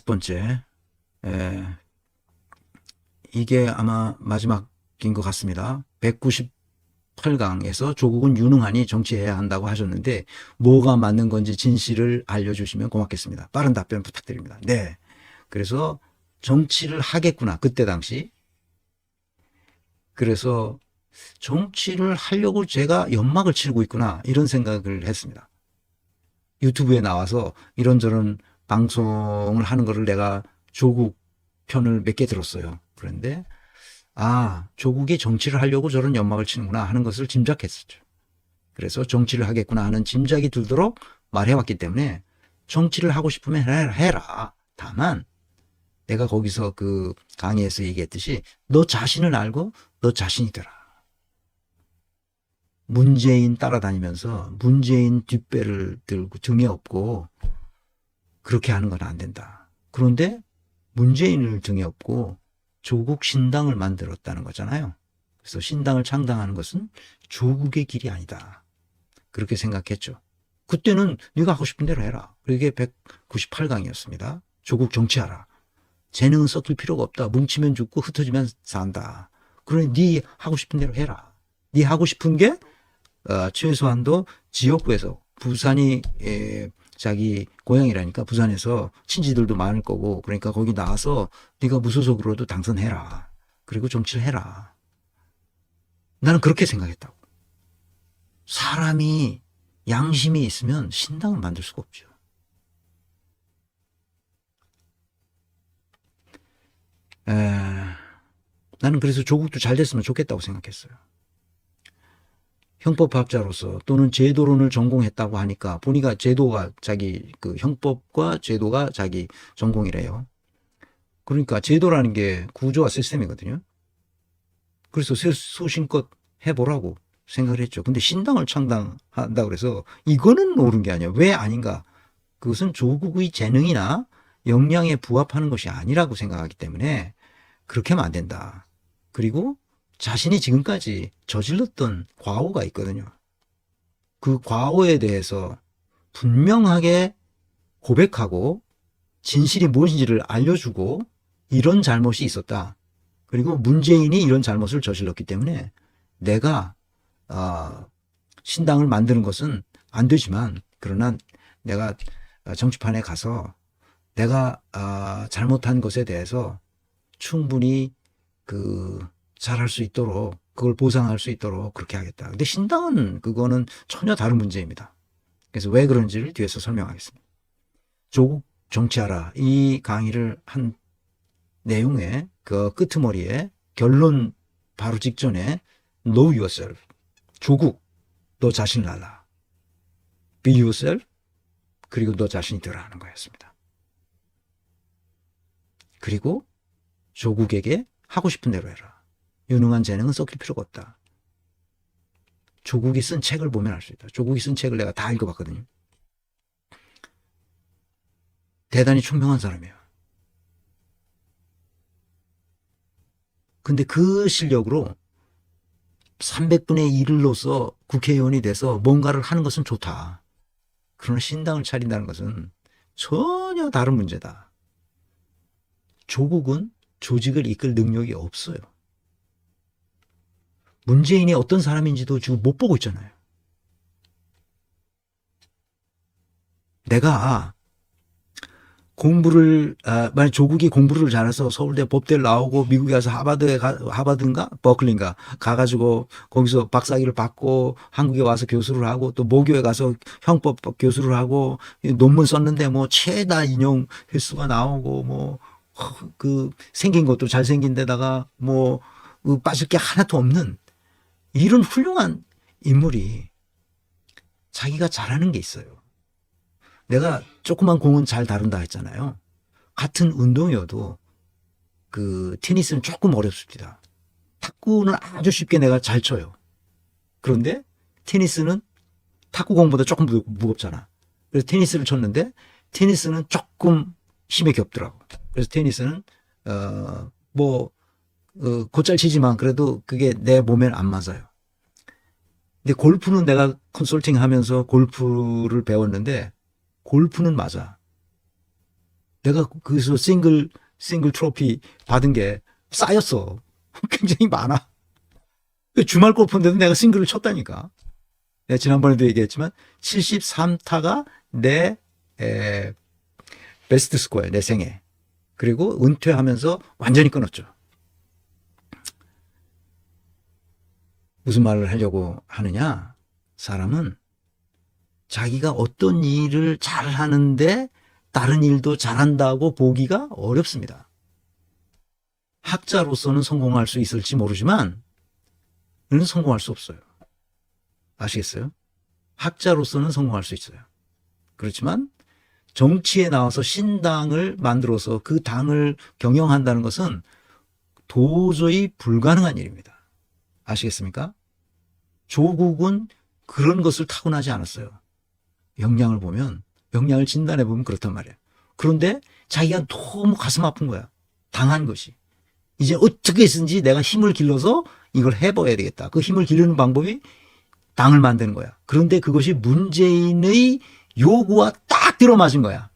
5번째, 이게 아마 마지막인 것 같습니다. 198강에서 조국은 유능하니 정치해야 한다고 하셨는데 뭐가 맞는 건지 진실을 알려주시면 고맙겠습니다. 빠른 답변 부탁드립니다. 네, 그래서 정치를 하겠구나, 그때 당시. 그래서 정치를 하려고 제가 연막을 치고 있구나, 이런 생각을 했습니다. 유튜브에 나와서 이런저런 방송을 하는 거를 내가 조국 편을 몇 개 들었어요. 그런데 조국이 정치를 하려고 저런 연막을 치는구나 하는 것을 짐작했었죠. 그래서 정치를 하겠구나 하는 짐작이 들도록 말해왔기 때문에 정치를 하고 싶으면 해라. 다만 내가 거기서 그 강의에서 얘기했듯이 너 자신을 알고 너 자신이 되라. 문재인 따라다니면서 문재인 뒷배를 들고 등에 업고 그렇게 하는 건 안 된다. 그런데 문재인을 등에 업고 조국 신당을 만들었다는 거잖아요. 그래서 신당을 창당하는 것은 조국의 길이 아니다. 그렇게 생각했죠. 그때는 네가 하고 싶은 대로 해라. 그게 198강이었습니다. 조국 정치하라. 재능은 섞일 필요가 없다. 뭉치면 죽고 흩어지면 산다. 그러니 네 하고 싶은 대로 해라. 네 하고 싶은 게 최소한도 지역구에서, 부산이 자기 고향이라니까 부산에서 친지들도 많을 거고, 그러니까 거기 나와서 네가 무소속으로도 당선해라. 그리고 정치를 해라. 나는 그렇게 생각했다고. 사람이 양심이 있으면 신당을 만들 수가 없죠. 나는 그래서 조국도 잘 됐으면 좋겠다고 생각했어요. 형법학자로서 또는 제도론을 전공했다고 하니까 보니까 제도가 자기 그 형법과 제도가 자기 전공이래요. 그러니까 제도라는 게 구조와 시스템이거든요. 그래서 소신껏 해보라고 생각을 했죠. 근데 신당을 창당한다 그래서 이거는 옳은 게 아니야. 왜 아닌가? 그것은 조국의 재능이나 역량에 부합하는 것이 아니라고 생각하기 때문에 그렇게 하면 안 된다. 그리고 자신이 지금까지 저질렀던 과오가 있거든요. 그 과오에 대해서 분명하게 고백하고 진실이 무엇인지를 알려주고 이런 잘못이 있었다. 그리고 문재인이 이런 잘못을 저질렀기 때문에 내가 신당을 만드는 것은 안 되지만, 그러나 내가 정치판에 가서 내가 잘못한 것에 대해서 충분히 잘할 수 있도록, 그걸 보상할 수 있도록 그렇게 하겠다. 근데 신당은 그거는 전혀 다른 문제입니다. 그래서 왜 그런지를 뒤에서 설명하겠습니다. 조국 정치하라, 이 강의를 한 내용의 그 끄트머리에 결론 바로 직전에 Know yourself. 조국, 너 자신을 알라. Be yourself. 그리고 너 자신이 되라 하는 거였습니다. 그리고 조국에게 하고 싶은 대로 해라. 유능한 재능은 섞일 필요가 없다. 조국이 쓴 책을 보면 알 수 있다. 조국이 쓴 책을 내가 다 읽어봤거든요. 대단히 총명한 사람이에요. 근데 그 실력으로 300분의 1로서 국회의원이 돼서 뭔가를 하는 것은 좋다. 그러나 신당을 차린다는 것은 전혀 다른 문제다. 조국은 조직을 이끌 능력이 없어요. 문재인이 어떤 사람인지도 지금 못 보고 있잖아요. 내가 만약 조국이 공부를 잘해서 서울대 법대를 나오고 미국에 가서 하버드인가 버클리인가 가가지고 거기서 박사학위를 받고 한국에 와서 교수를 하고 또 모교에 가서 형법 교수를 하고 논문 썼는데 뭐 최다 인용 횟수가 나오고 생긴 것도 잘생긴 데다가 빠질 게 하나도 없는 이런 훌륭한 인물이 자기가 잘하는 게 있어요. 내가 조그만 공은 잘 다룬다 했잖아요. 같은 운동이어도 테니스는 조금 어렵습니다. 탁구는 아주 쉽게 내가 잘 쳐요. 그런데 테니스는 탁구 공보다 조금 무겁잖아. 그래서 테니스를 쳤는데 테니스는 조금 힘이 겹더라고. 그래서 테니스는 곧잘 치지만 그래도 그게 내 몸에는 안 맞아요. 근데 골프는 내가 컨설팅 하면서 골프를 배웠는데 골프는 맞아. 내가 그래서 싱글 트로피 받은 게 쌓였어. 굉장히 많아. 주말 골프인데도 내가 싱글을 쳤다니까. 내가 지난번에도 얘기했지만 73타가 내 베스트 스코어야, 내 생애. 그리고 은퇴하면서 완전히 끊었죠. 무슨 말을 하려고 하느냐? 사람은 자기가 어떤 일을 잘하는데 다른 일도 잘한다고 보기가 어렵습니다. 학자로서는 성공할 수 있을지 모르지만 는 성공할 수 없어요. 아시겠어요? 학자로서는 성공할 수 있어요. 그렇지만 정치에 나와서 신당을 만들어서 그 당을 경영한다는 것은 도저히 불가능한 일입니다. 아시겠습니까? 조국은 그런 것을 타고나지 않았어요. 역량을 진단해 보면 그렇단 말이에요. 그런데 자기가 너무 가슴 아픈 거야. 당한 것이. 이제 어떻게 해서든지 내가 힘을 길러서 이걸 해봐야 되겠다. 그 힘을 기르는 방법이 당을 만드는 거야. 그런데 그것이 문재인의 요구와 딱 들어맞은 거야.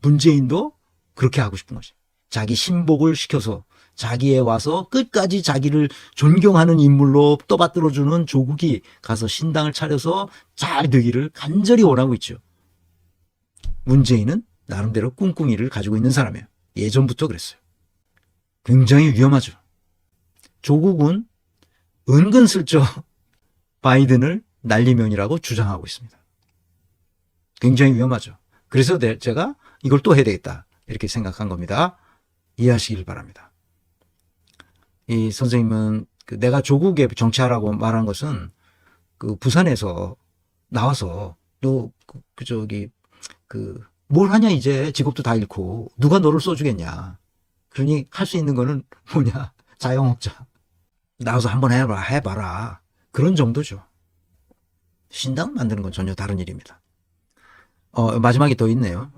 문재인도 그렇게 하고 싶은 거지. 자기 신복을 시켜서 자기에 와서 끝까지 자기를 존경하는 인물로 떠받들어주는 조국이 가서 신당을 차려서 잘 되기를 간절히 원하고 있죠. 문재인은 나름대로 꿍꿍이를 가지고 있는 사람이에요. 예전부터 그랬어요. 굉장히 위험하죠. 조국은 은근슬쩍 바이든을 날리면이라고 주장하고 있습니다. 굉장히 위험하죠. 그래서 제가 이걸 또 해야 되겠다 이렇게 생각한 겁니다. 이해하시길 바랍니다. 이 선생님은 내가 조국에 정치하라고 말한 것은 그 부산에서 나와서 너 뭘 하냐 이제 직업도 다 잃고 누가 너를 써주겠냐. 그러니 할 수 있는 거는 뭐냐 자영업자 나와서 한번 해봐라 그런 정도죠. 신당 만드는 건 전혀 다른 일입니다. 마지막에 더 있네요.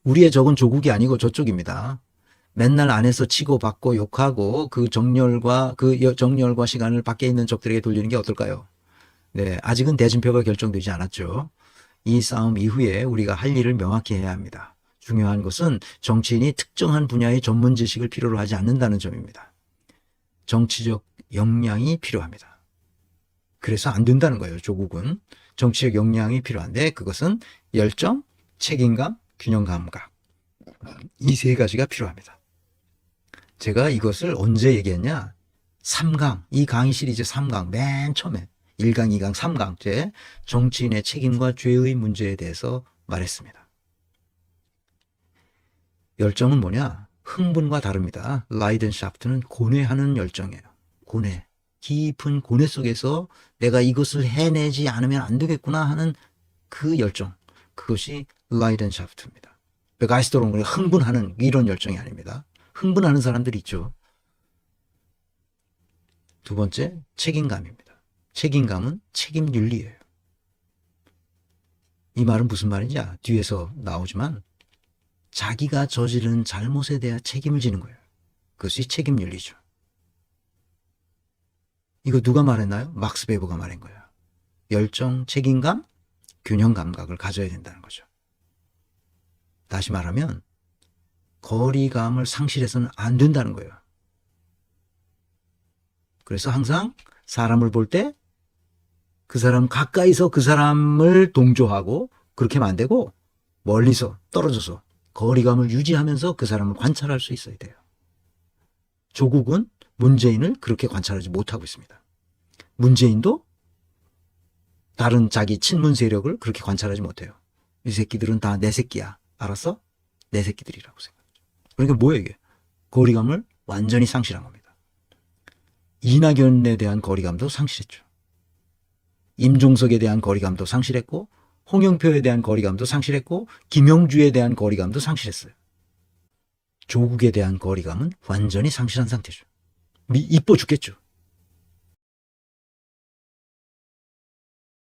우리의 적은 조국이 아니고 저쪽입니다. 맨날 안에서 치고받고 욕하고 그 정열과 시간을 밖에 있는 적들에게 돌리는 게 어떨까요? 네, 아직은 대진표가 결정되지 않았죠. 이 싸움 이후에 우리가 할 일을 명확히 해야 합니다. 중요한 것은 정치인이 특정한 분야의 전문 지식을 필요로 하지 않는다는 점입니다. 정치적 역량이 필요합니다. 그래서 안 된다는 거예요. 조국은 정치적 역량이 필요한데 그것은 열정, 책임감, 균형 감각 이 세 가지가 필요합니다. 제가 이것을 언제 얘기했냐? 3강, 이 강의 시리즈 3강 맨 처음에 1강, 2강, 3강째 정치인의 책임과 죄의 문제에 대해서 말했습니다. 열정은 뭐냐? 흥분과 다릅니다. 라이덴샤프트는 고뇌하는 열정이에요. 고뇌. 깊은 고뇌 속에서 내가 이것을 해내지 않으면 안 되겠구나 하는 그 열정. 그것이 라이덴샤프트입니다. 베가이스터론 흥분하는 이런 열정이 아닙니다. 흥분하는 사람들이 있죠. 두 번째, 책임감입니다. 책임감은 책임윤리예요. 이 말은 무슨 말인지 뒤에서 나오지만 자기가 저지른 잘못에 대한 책임을 지는 거예요. 그것이 책임윤리죠. 이거 누가 말했나요? 막스 베버가 말한 거예요. 열정, 책임감, 균형 감각을 가져야 된다는 거죠. 다시 말하면 거리감을 상실해서는 안 된다는 거예요. 그래서 항상 사람을 볼 때 그 사람 가까이서 그 사람을 동조하고 그렇게 하면 안 되고 멀리서 떨어져서 거리감을 유지하면서 그 사람을 관찰할 수 있어야 돼요. 조국은 문재인을 그렇게 관찰하지 못하고 있습니다. 문재인도 다른 자기 친문 세력을 그렇게 관찰하지 못해요. 이 새끼들은 다 내 새끼야. 알았어? 내 새끼들이라고 생각하죠. 그러니까 뭐예요 이게? 거리감을 완전히 상실한 겁니다. 이낙연에 대한 거리감도 상실했죠. 임종석에 대한 거리감도 상실했고 홍영표에 대한 거리감도 상실했고 김영주에 대한 거리감도 상실했어요. 조국에 대한 거리감은 완전히 상실한 상태죠. 이뻐 죽겠죠.